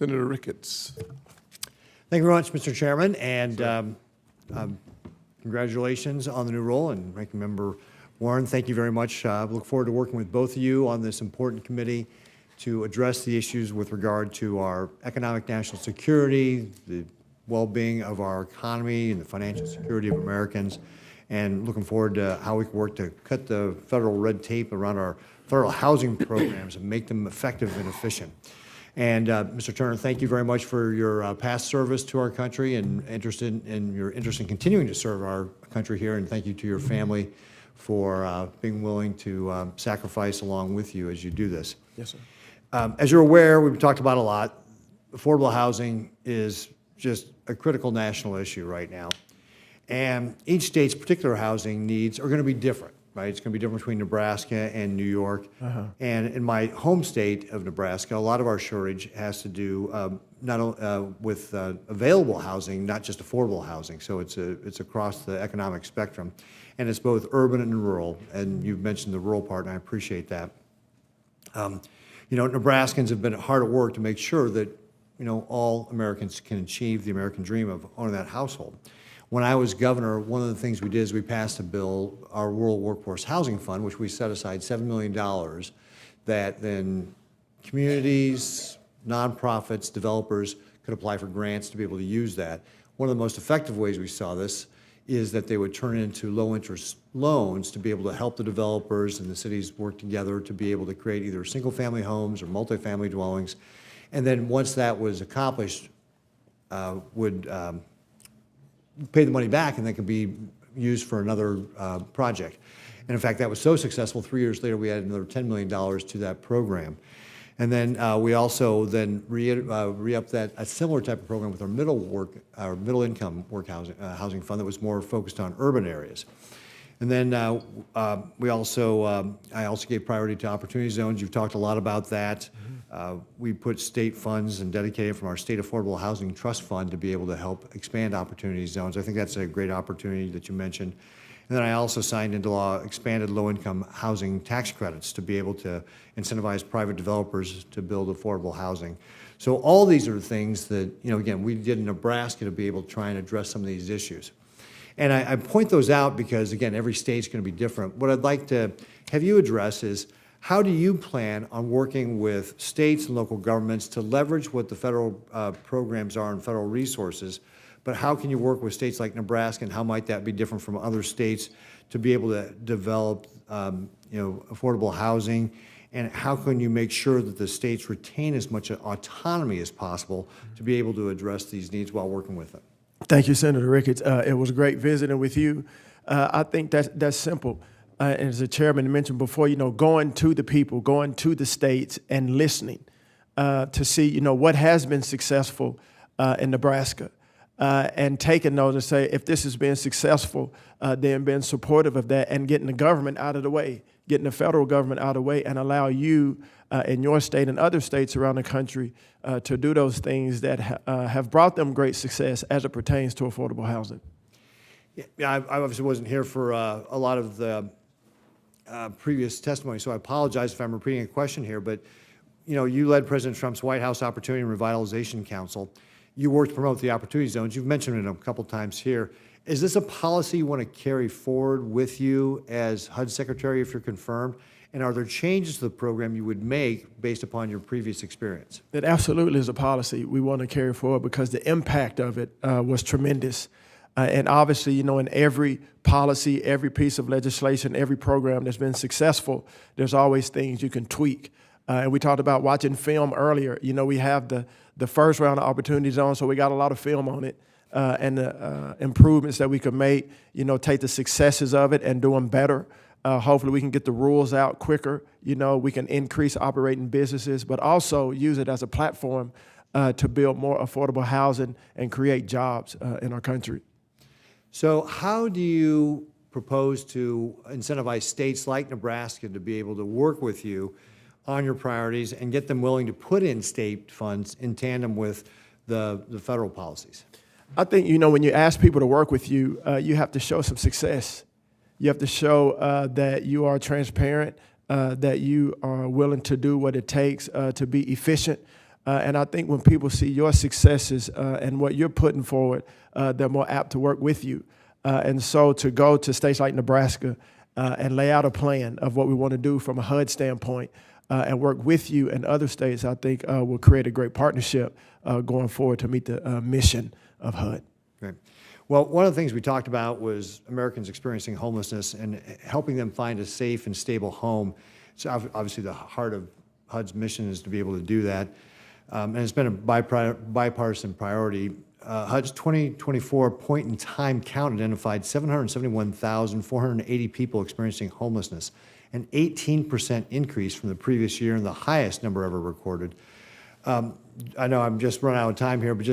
Senator Ricketts. Thank you very much, Mr. Chairman, and congratulations on the new role. And Ranking Member Warren, thank you very much. I look forward to working with both of you on this important committee to address the issues with regard to our economic national security, the well-being of our economy, and the financial security of Americans, and looking forward to how we can work to cut the federal red tape around our federal housing programs and make them effective and efficient. And Mr. Turner, thank you very much for your past service to our country and your interest in continuing to serve our country here. And thank you to your family for being willing to sacrifice along with you as you do this. Yes, sir. As you're aware, we've talked about a lot. Affordable housing is just a critical national issue right now. And each state's particular housing needs are going to be different, right? It's going to be different between Nebraska and New York. And in my home state of Nebraska, a lot of our shortage has to do with available housing, not just affordable housing. So it's across the economic spectrum. And it's both urban and rural. And you've mentioned the rural part, and I appreciate that. You know, Nebraskans have been hard at work to make sure that, you know, all Americans can achieve the American dream of owning that household. When I was governor, one of the things we did is we passed a bill, our Rural Workforce Housing Fund, which we set aside $7 million that then communities, nonprofits, developers could apply for grants to be able to use that. One of the most effective ways we saw this is that they would turn into low-interest loans to be able to help the developers and the cities work together to be able to create either single-family homes or multifamily dwellings. And then once that was accomplished, would pay the money back, and that could be used for another project. And in fact, that was so successful, 3 years later, we added another $10 million to that program. And then we also then re-upped a similar type of program with our middle income housing fund that was more focused on urban areas. And then I also gave priority to opportunity zones. You've talked a lot about that. We put state funds and dedicated from our State Affordable Housing Trust Fund to be able to help expand opportunity zones. I think that's a great opportunity that you mentioned. And then I also signed into law expanded low-income housing tax credits to be able to incentivize private developers to build affordable housing. So all these are things that, you know, again, we did in Nebraska to be able to try and address some of these issues. And I point those out because, again, every state's going to be different. What I'd like to have you address is, how do you plan on working with states and local governments to leverage what the federal programs are and federal resources, but how can you work with states like Nebraska, and how might that be different from other states to be able to develop affordable housing? And how can you make sure that the states retain as much autonomy as possible to be able to address these needs while working with them? Thank you, Senator Ricketts. It was great visiting with you. I think that's simple. And as the chairman mentioned before, you know, going to the people, going to the states and listening to see, you know, what has been successful in Nebraska. And taking note and say, if this has been successful, then being supportive of that and getting the government out of the way, getting the federal government out of the way, and allow you in your state and other states around the country to do those things that have brought them great success as it pertains to affordable housing. Yeah, I obviously wasn't here for a lot of the previous testimony, so I apologize if I'm repeating a question here, but you know, you led President Trump's White House Opportunity and Revitalization Council. You worked to promote the opportunity zones. You've mentioned it a couple times here. Is this a policy you want to carry forward with you as HUD Secretary if you're confirmed? And are there changes to the program you would make based upon your previous experience? It absolutely is a policy we want to carry forward because the impact of it was tremendous. And obviously, you know, in every policy, every piece of legislation, every program that's been successful, there's always things you can tweak. And we talked about watching film earlier. You know, we have the first round of opportunity zones, so we got a lot of film on it. And the improvements that we could make, you know, take the successes of it and do them better. Hopefully we can get the rules out quicker. You know, we can increase operating businesses, but also use it as a platform to build more affordable housing and create jobs in our country. So how do you propose to incentivize states like Nebraska to be able to work with you on your priorities and get them willing to put in state funds in tandem with the federal policies? I think, you know, when you ask people to work with you, you have to show some success. You have to show that you are transparent, that you are willing to do what it takes to be efficient. And I think when people see your successes and what you're putting forward, they're more apt to work with you. And so to go to states like Nebraska and lay out a plan of what we want to do from a HUD standpoint and work with you and other states, I think will create a great partnership going forward to meet the mission of HUD. Great. Well, one of the things we talked about was Americans experiencing homelessness and helping them find a safe and stable home. So obviously the heart of HUD's mission is to be able to do that. And it's been a bipartisan priority. HUD's 2024 point-in-time count identified 771,480 people experiencing homelessness, an 18% increase from the previous year and the highest number ever recorded. I know I'm just running out of time here, but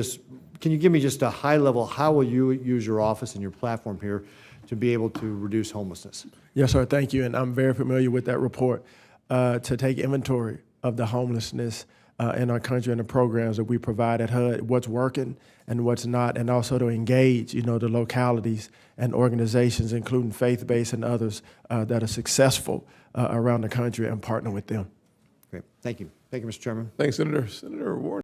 can you give me just a high level, how will you use your office and your platform here to be able to reduce homelessness? Yes, sir, thank you. And I'm very familiar with that report to take inventory of the homelessness in our country and the programs that we provide at HUD, what's working and what's not, and also to engage, the localities and organizations, including faith-based and others that are successful around the country and partner with them. Great, thank you. Thank you, Mr. Chairman. Thanks, Senator. Senator Warren.